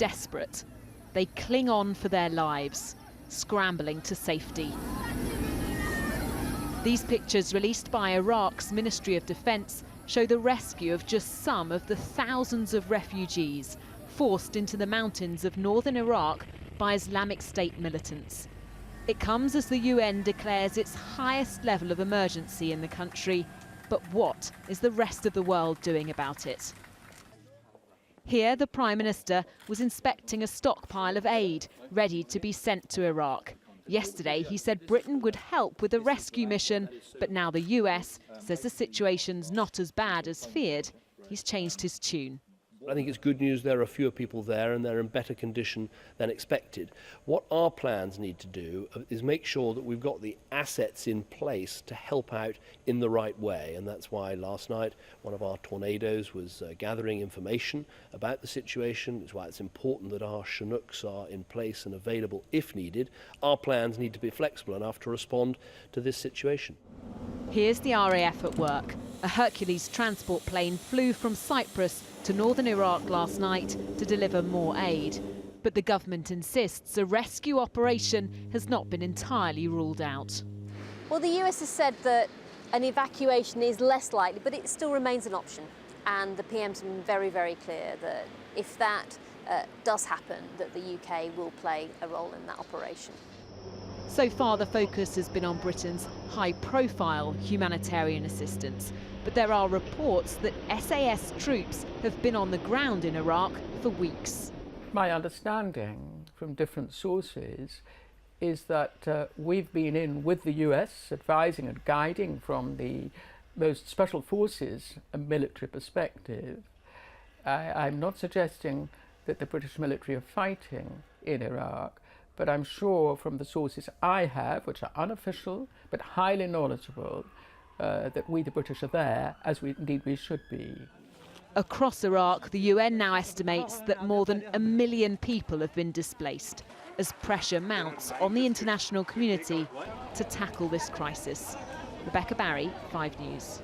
desperate. They cling on for their lives, scrambling to safety. These pictures released by Iraq's Ministry of Defence show the rescue of just some of the thousands of refugees forced into the mountains of northern Iraq by Islamic State militants. It comes as the UN declares its highest level of emergency in the country. But what is the rest of the world doing about it? Here, the Prime Minister was inspecting a stockpile of aid ready to be sent to Iraq. Yesterday, he said Britain would help with a rescue mission, but now the US says the situation's not as bad as feared. He's changed his tune. I think it's good news there are fewer people there and they're in better condition than expected. What our plans need to do is make sure that we've got the assets in place to help out in the right way, and that's why last night one of our tornadoes was gathering information about the situation. It's why it's important that our Chinooks are in place and available if needed. Our plans need to be flexible enough to respond to this situation. Here's the RAF at work. A Hercules transport plane flew from Cyprus to northern Iraq last night to deliver more aid. But the government insists a rescue operation has not been entirely ruled out. Well, the US has said that an evacuation is less likely, but it still remains an option. And the PM's been very, very clear that if that does happen, that the UK will play a role in that operation. So far, the focus has been on Britain's high-profile humanitarian assistance. But there are reports that SAS troops have been on the ground in Iraq for weeks. My understanding from different sources is that we've been in with the US, advising and guiding from the most special forces military perspective. I'm not suggesting that the British military are fighting in Iraq, but I'm sure from the sources I have, which are unofficial but highly knowledgeable, that we, the British, are there, as indeed we should be. Across Iraq, the UN now estimates that more than 1 million people have been displaced as pressure mounts on the international community to tackle this crisis. Rebecca Barry, 5 News.